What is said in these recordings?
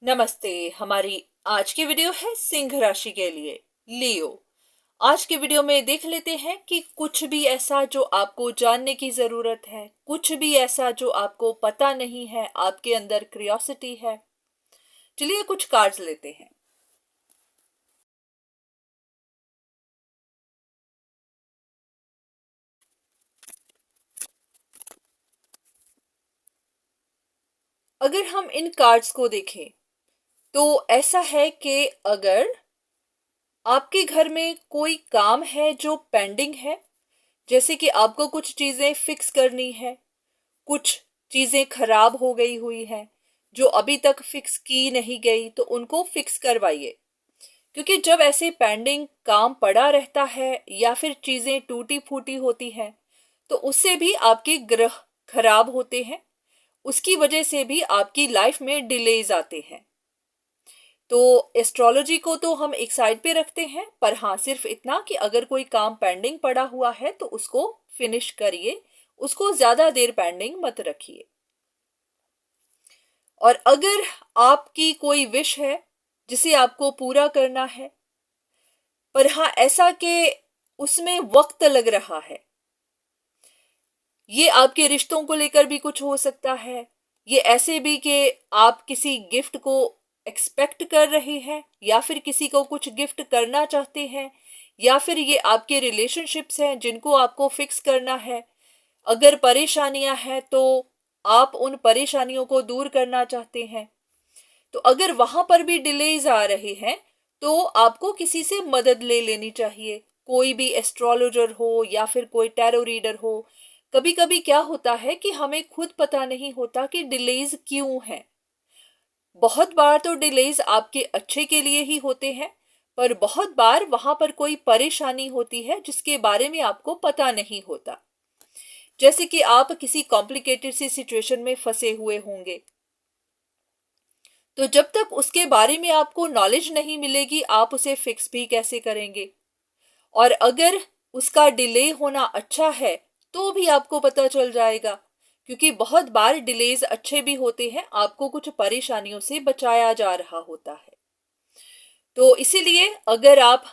नमस्ते। हमारी आज की वीडियो है सिंह राशि के लिए, लियो। आज की वीडियो में देख लेते हैं कि कुछ भी ऐसा जो आपको जानने की जरूरत है, कुछ भी ऐसा जो आपको पता नहीं है, आपके अंदर क्यूरियोसिटी है। चलिए कुछ कार्ड्स लेते हैं। अगर हम इन कार्ड्स को देखें तो ऐसा है कि अगर आपके घर में कोई काम है जो पेंडिंग है, जैसे कि आपको कुछ चीजें फिक्स करनी है, कुछ चीजें खराब हो गई हुई हैं जो अभी तक फिक्स की नहीं गई, तो उनको फिक्स करवाइए। क्योंकि जब ऐसे पेंडिंग काम पड़ा रहता है या फिर चीजें टूटी फूटी होती हैं, तो उससे भी आपके ग्रह खराब होते हैं। उसकी वजह से भी आपकी लाइफ में डिलेज आते हैं। तो एस्ट्रोलॉजी को तो हम एक साइड पे रखते हैं, पर हाँ, सिर्फ इतना कि अगर कोई काम पेंडिंग पड़ा हुआ है तो उसको फिनिश करिए, उसको ज्यादा देर पेंडिंग मत रखिए। और अगर आपकी कोई विश है जिसे आपको पूरा करना है, पर हाँ ऐसा कि उसमें वक्त लग रहा है, ये आपके रिश्तों को लेकर भी कुछ हो सकता है। ये ऐसे भी कि आप किसी गिफ्ट को एक्सपेक्ट कर रहे हैं, या फिर किसी को कुछ गिफ्ट करना चाहते हैं, या फिर ये आपके रिलेशनशिप्स हैं जिनको आपको फिक्स करना है। अगर परेशानियां हैं तो आप उन परेशानियों को दूर करना चाहते हैं। तो अगर वहां पर भी डिलेज आ रहे हैं तो आपको किसी से मदद ले लेनी चाहिए। कोई भी एस्ट्रोलॉजर हो या फिर कोई टैरो रीडर हो। कभी कभी क्या होता है कि हमें खुद पता नहीं होता कि डिलेज क्यों है। बहुत बार तो डिलेज आपके अच्छे के लिए ही होते हैं, पर बहुत बार वहां पर कोई परेशानी होती है जिसके बारे में आपको पता नहीं होता। जैसे कि आप किसी कॉम्प्लिकेटेड सी सिचुएशन में फंसे हुए होंगे, तो जब तक उसके बारे में आपको नॉलेज नहीं मिलेगी आप उसे फिक्स भी कैसे करेंगे। और अगर उसका डिले होना अच्छा है तो भी आपको पता चल जाएगा, क्योंकि बहुत बार डिलेज अच्छे भी होते हैं, आपको कुछ परेशानियों से बचाया जा रहा होता है। तो इसीलिए अगर आप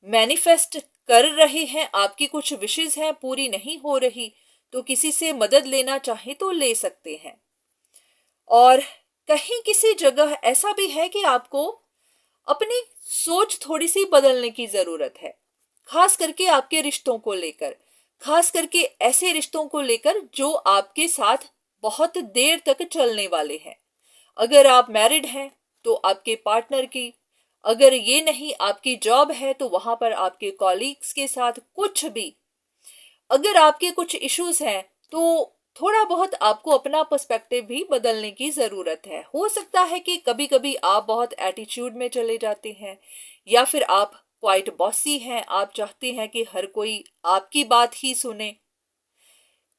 मैनिफेस्ट कर रहे हैं, आपकी कुछ विशेष हैं पूरी नहीं हो रही, तो किसी से मदद लेना चाहे तो ले सकते हैं। और कहीं किसी जगह ऐसा भी है कि आपको अपनी सोच थोड़ी सी बदलने की जरूरत है, खास करके आपके रिश्तों को लेकर। खास करके ऐसे रिश्तों को लेकर जो आपके साथ बहुत देर तक चलने वाले हैं। अगर आप मैरिड हैं तो आपके पार्टनर की, अगर ये नहीं आपकी जॉब है तो वहां पर आपके कॉलीग्स के साथ, कुछ भी। अगर आपके कुछ इश्यूज हैं तो थोड़ा बहुत आपको अपना पर्सपेक्टिव भी बदलने की जरूरत है। हो सकता है कि कभी कभी आप बहुत एटीट्यूड में चले जाते हैं, या फिर आप क्वाइट बॉसी हैं, आप चाहते हैं कि हर कोई आपकी बात ही सुने।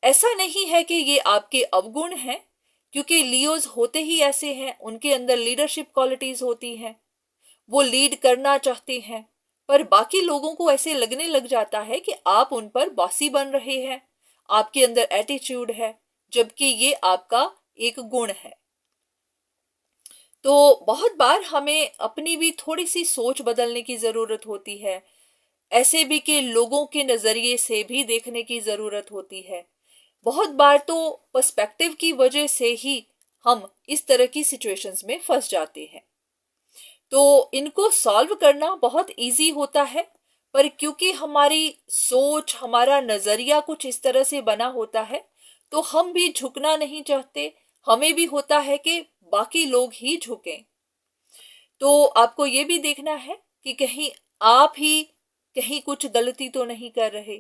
ऐसा नहीं है कि ये आपके अवगुण हैं, क्योंकि लियोज होते ही ऐसे हैं, उनके अंदर लीडरशिप क्वालिटीज होती हैं, वो लीड करना चाहते हैं। पर बाकी लोगों को ऐसे लगने लग जाता है कि आप उन पर बॉसी बन रहे हैं, आपके अंदर एटीट्यूड है, जबकि ये आपका एक गुण है। तो बहुत बार हमें अपनी भी थोड़ी सी सोच बदलने की जरूरत होती है। ऐसे भी कि लोगों के नजरिए से भी देखने की जरूरत होती है। बहुत बार तो पर्सपेक्टिव की वजह से ही हम इस तरह की सिचुएशंस में फंस जाते हैं। तो इनको सॉल्व करना बहुत इजी होता है, पर क्योंकि हमारी सोच, हमारा नजरिया कुछ इस तरह से बना होता है, तो हम भी झुकना नहीं चाहते। हमें भी होता है कि बाकी लोग ही झुकें। तो आपको ये भी देखना है कि कहीं आप ही कहीं कुछ गलती तो नहीं कर रहे,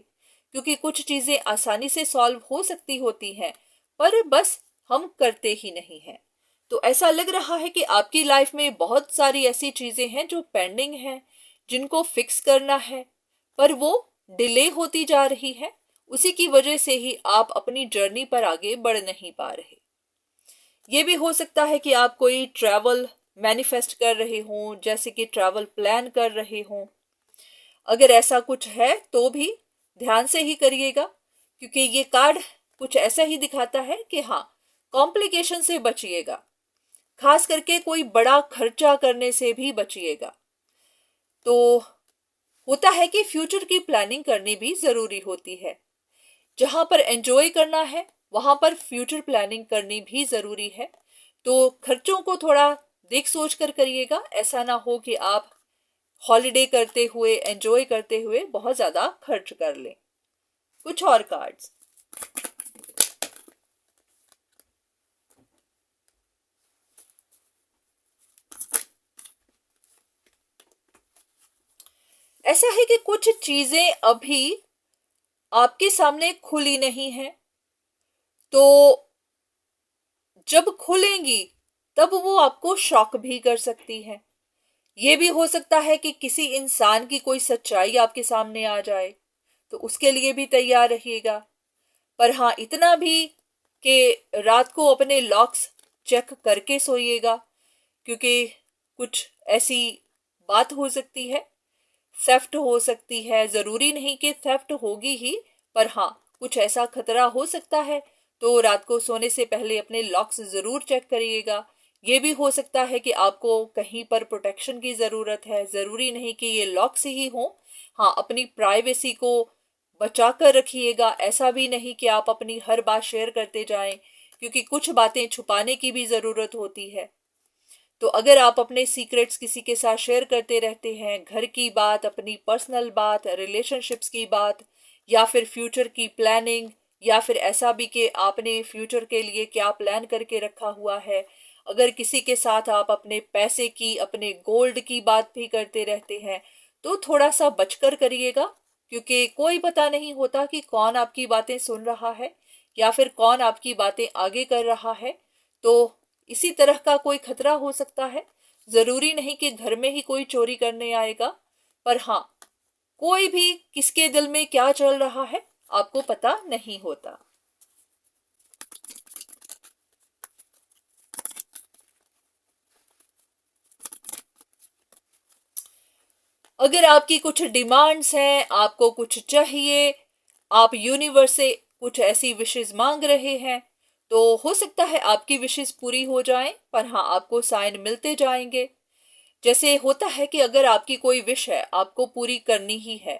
क्योंकि कुछ चीजें आसानी से सॉल्व हो सकती होती हैं, पर बस हम करते ही नहीं हैं। तो ऐसा लग रहा है कि आपकी लाइफ में बहुत सारी ऐसी चीजें हैं जो पेंडिंग हैं, जिनको फिक्स करना है, पर वो डिले होती जा रही है। उसी की वजह से ही आप अपनी जर्नी पर आगे बढ़ नहीं पा रहे। ये भी हो सकता है कि आप कोई ट्रैवल मैनिफेस्ट कर रहे हों, जैसे कि ट्रैवल प्लान कर रहे हों। अगर ऐसा कुछ है तो भी ध्यान से ही करिएगा, क्योंकि ये कार्ड कुछ ऐसा ही दिखाता है कि हाँ, कॉम्प्लिकेशन से बचिएगा। खास करके कोई बड़ा खर्चा करने से भी बचिएगा। तो होता है कि फ्यूचर की प्लानिंग करनी भी जरूरी होती है। जहां पर एंजॉय करना है वहां पर फ्यूचर प्लानिंग करनी भी जरूरी है। तो खर्चों को थोड़ा देख सोच कर करिएगा, ऐसा ना हो कि आप हॉलिडे करते हुए, एंजॉय करते हुए बहुत ज्यादा खर्च कर लें। कुछ और कार्ड्स। ऐसा है कि कुछ चीजें अभी आपके सामने खुली नहीं है, तो जब खुलेंगी तब वो आपको शॉक भी कर सकती है। ये भी हो सकता है कि किसी इंसान की कोई सच्चाई आपके सामने आ जाए, तो उसके लिए भी तैयार रहिएगा। पर हाँ, इतना भी कि रात को अपने लॉक्स चेक करके सोइएगा, क्योंकि कुछ ऐसी बात हो सकती है, थेफ्ट हो सकती है। जरूरी नहीं कि थेफ्ट होगी ही, पर हाँ, कुछ ऐसा खतरा हो सकता है। तो रात को सोने से पहले अपने लॉक्स जरूर चेक करिएगा। ये भी हो सकता है कि आपको कहीं पर प्रोटेक्शन की जरूरत है, जरूरी नहीं कि ये लॉक्स ही हो। हाँ, अपनी प्राइवेसी को बचा कर रखिएगा। ऐसा भी नहीं कि आप अपनी हर बात शेयर करते जाएं, क्योंकि कुछ बातें छुपाने की भी जरूरत होती है। तो अगर आप अपने सीक्रेट्स किसी के साथ शेयर करते रहते हैं, घर की बात, अपनी पर्सनल बात, रिलेशनशिप्स की बात, या फिर फ्यूचर की प्लानिंग, या फिर ऐसा भी कि आपने फ्यूचर के लिए क्या प्लान करके रखा हुआ है, अगर किसी के साथ आप अपने पैसे की, अपने गोल्ड की बात भी करते रहते हैं, तो थोड़ा सा बचकर करिएगा। क्योंकि कोई पता नहीं होता कि कौन आपकी बातें सुन रहा है या फिर कौन आपकी बातें आगे कर रहा है। तो इसी तरह का कोई खतरा हो सकता है। जरूरी नहीं कि घर में ही कोई चोरी करने आएगा, पर हाँ, कोई भी किसके दिल में क्या चल रहा है आपको पता नहीं होता। अगर आपकी कुछ डिमांड्स हैं, आपको कुछ चाहिए, आप यूनिवर्स से कुछ ऐसी विशेष मांग रहे हैं, तो हो सकता है आपकी विशेष पूरी हो जाएं। पर हाँ, आपको साइन मिलते जाएंगे। जैसे होता है कि अगर आपकी कोई विश है, आपको पूरी करनी ही है,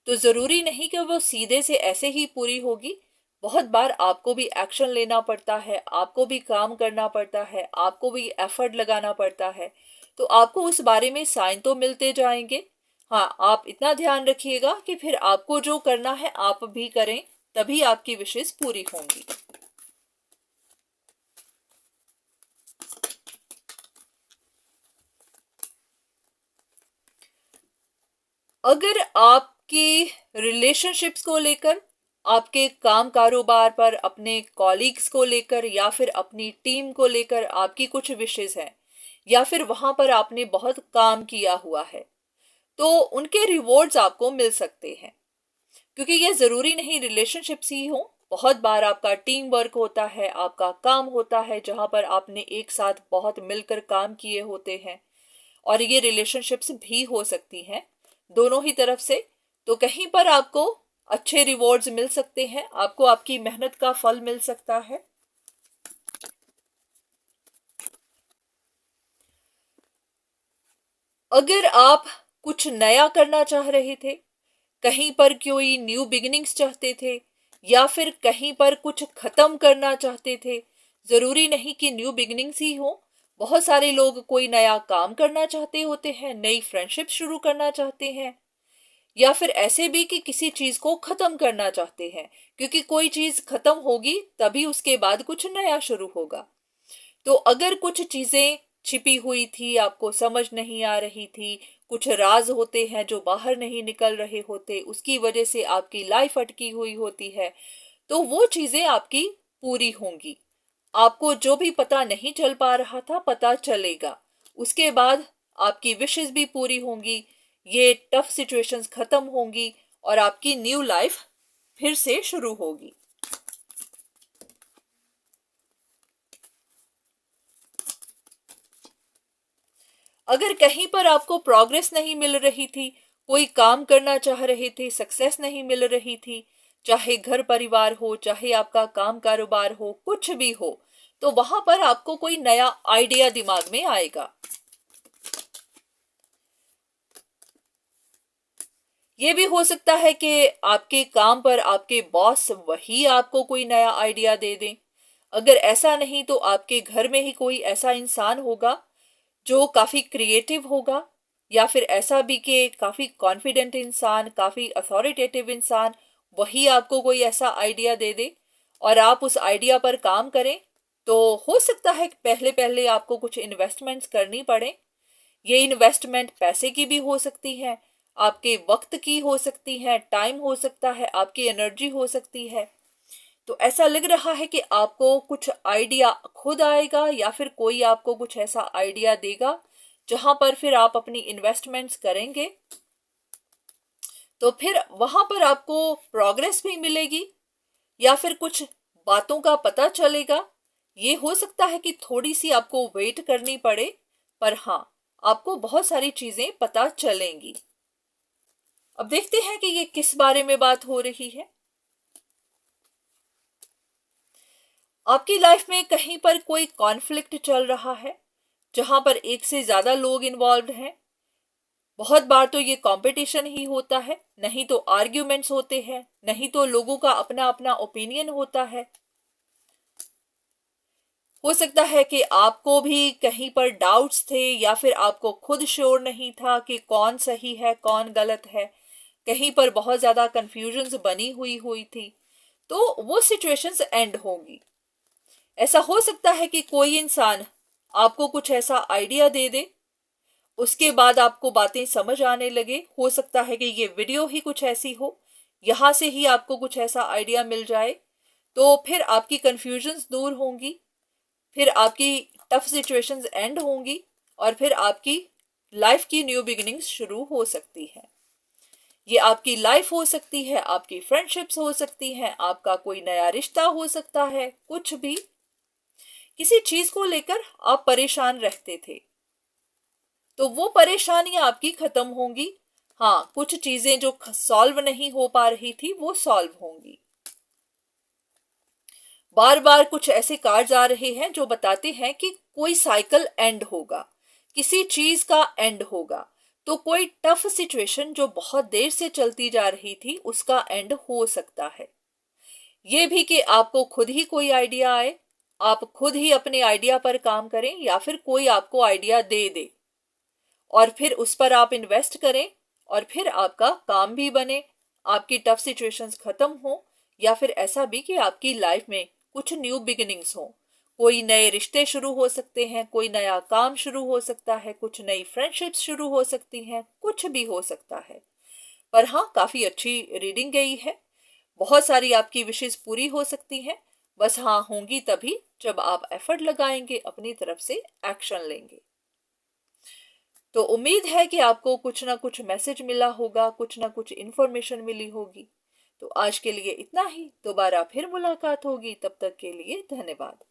तो जरूरी नहीं कि वो सीधे से ऐसे ही पूरी होगी। बहुत बार आपको भी एक्शन लेना पड़ता है, आपको भी काम करना पड़ता है, आपको भी एफर्ट लगाना पड़ता है। तो आपको उस बारे में साइन तो मिलते जाएंगे। हाँ, आप इतना ध्यान रखिएगा कि फिर आपको जो करना है आप भी करें, तभी आपकी विशेष पूरी होंगी। अगर आपके रिलेशनशिप्स को लेकर, आपके काम कारोबार पर, अपने कॉलीग्स को लेकर, या फिर अपनी टीम को लेकर आपकी कुछ विशेष हैं, या फिर वहां पर आपने बहुत काम किया हुआ है, तो उनके रिवॉर्ड्स आपको मिल सकते हैं। क्योंकि ये जरूरी नहीं रिलेशनशिप्स ही हो, बहुत बार आपका टीम वर्क होता है, आपका काम होता है जहां पर आपने एक साथ बहुत मिलकर काम किए होते हैं, और ये रिलेशनशिप्स भी हो सकती हैं, दोनों ही तरफ से। तो कहीं पर आपको अच्छे रिवॉर्ड्स मिल सकते हैं, आपको आपकी मेहनत का फल मिल सकता है। अगर आप कुछ नया करना चाह रहे थे, कहीं पर कोई न्यू बिगिनिंग्स चाहते थे, या फिर कहीं पर कुछ खत्म करना चाहते थे, जरूरी नहीं कि न्यू बिगिनिंग्स ही हो। बहुत सारे लोग कोई नया काम करना चाहते होते हैं, नई फ्रेंडशिप शुरू करना चाहते हैं, या फिर ऐसे भी कि किसी चीज को खत्म करना चाहते हैं, क्योंकि कोई चीज खत्म होगी तभी उसके बाद कुछ नया शुरू होगा। तो अगर कुछ चीजें छिपी हुई थी, आपको समझ नहीं आ रही थी, कुछ राज होते हैं जो बाहर नहीं निकल रहे होते, उसकी वजह से आपकी लाइफ अटकी हुई होती है, तो वो चीजें आपकी पूरी होंगी। आपको जो भी पता नहीं चल पा रहा था, पता चलेगा। उसके बाद आपकी विशेष भी पूरी होंगी, ये टफ सिचुएशंस खत्म होंगी, और आपकी न्यू लाइफ फिर से शुरू होगी। अगर कहीं पर आपको प्रोग्रेस नहीं मिल रही थी, कोई काम करना चाह रहे थे, सक्सेस नहीं मिल रही थी, चाहे घर परिवार हो, चाहे आपका काम कारोबार हो, कुछ भी हो, तो वहां पर आपको कोई नया आइडिया दिमाग में आएगा। ये भी हो सकता है कि आपके काम पर आपके बॉस वही आपको कोई नया आइडिया दे दें। अगर ऐसा नहीं तो आपके घर में ही कोई ऐसा इंसान होगा जो काफी क्रिएटिव होगा, या फिर ऐसा भी कि काफी कॉन्फिडेंट इंसान, काफी अथॉरिटेटिव इंसान वही आपको कोई ऐसा आइडिया दे दे और आप उस आइडिया पर काम करें। तो हो सकता है कि पहले पहले आपको कुछ इन्वेस्टमेंट्स करनी पड़े। ये इन्वेस्टमेंट पैसे की भी हो सकती है, आपके वक्त की हो सकती है, टाइम हो सकता है, आपकी एनर्जी हो सकती है। तो ऐसा लग रहा है कि आपको कुछ आइडिया खुद आएगा या फिर कोई आपको कुछ ऐसा आइडिया देगा जहां पर फिर आप अपनी इन्वेस्टमेंट्स करेंगे। तो फिर वहां पर आपको प्रोग्रेस भी मिलेगी या फिर कुछ बातों का पता चलेगा। ये हो सकता है कि थोड़ी सी आपको वेट करनी पड़े, पर हाँ, आपको बहुत सारी चीजें पता चलेंगी। अब देखते हैं कि ये किस बारे में बात हो रही है। आपकी लाइफ में कहीं पर कोई कॉन्फ्लिक्ट चल रहा है जहां पर एक से ज्यादा लोग इन्वॉल्व हैं। बहुत बार तो ये कंपटीशन ही होता है, नहीं तो आर्ग्यूमेंट्स होते हैं, नहीं तो लोगों का अपना अपना ओपिनियन होता है। हो सकता है कि आपको भी कहीं पर डाउट्स थे या फिर आपको खुद श्योर नहीं था कि कौन सही है कौन गलत है। कहीं पर बहुत ज्यादा कंफ्यूजन्स बनी हुई थी। तो वो सिचुएशंस एंड होंगी। ऐसा हो सकता है कि कोई इंसान आपको कुछ ऐसा आइडिया दे दे, उसके बाद आपको बातें समझ आने लगे। हो सकता है कि ये वीडियो ही कुछ ऐसी हो, यहां से ही आपको कुछ ऐसा आइडिया मिल जाए। तो फिर आपकी कंफ्यूजन्स दूर होंगी, फिर आपकी टफ सिचुएशंस एंड होंगी और फिर आपकी लाइफ की न्यू बिगिनिंग्स शुरू हो सकती है। ये आपकी लाइफ हो सकती है, आपकी फ्रेंडशिप्स हो सकती हैं, आपका कोई नया रिश्ता हो सकता है, कुछ भी। किसी चीज को लेकर आप परेशान रहते थे तो वो परेशानियां आपकी खत्म होंगी। हाँ, कुछ चीजें जो सॉल्व नहीं हो पा रही थी वो सॉल्व होंगी। बार बार कुछ ऐसे कार्ड्स आ रहे हैं जो बताते हैं कि कोई साइकिल एंड होगा, किसी चीज का एंड होगा। तो कोई टफ सिचुएशन जो बहुत देर से चलती जा रही थी उसका एंड हो सकता है। ये भी कि आपको खुद ही कोई आइडिया आए, आप खुद ही अपने आइडिया पर काम करें या फिर कोई आपको आइडिया दे दे और फिर उस पर आप इन्वेस्ट करें और फिर आपका काम भी बने, आपकी टफ सिचुएशंस खत्म हो। या फिर ऐसा भी कि आपकी लाइफ में कुछ न्यू बिगिनिंग्स हो, कोई नए रिश्ते शुरू हो सकते हैं, कोई नया काम शुरू हो सकता है, कुछ नई फ्रेंडशिप्स शुरू हो सकती हैं, कुछ भी हो सकता है। पर हाँ, काफी अच्छी रीडिंग गई है। बहुत सारी आपकी विशेष पूरी हो सकती हैं। बस हाँ, होंगी तभी जब आप एफर्ट लगाएंगे, अपनी तरफ से एक्शन लेंगे। तो उम्मीद है कि आपको कुछ ना कुछ मैसेज मिला होगा, कुछ ना कुछ इन्फॉर्मेशन मिली होगी। तो आज के लिए इतना ही, दोबारा फिर मुलाकात होगी। तब तक के लिए धन्यवाद।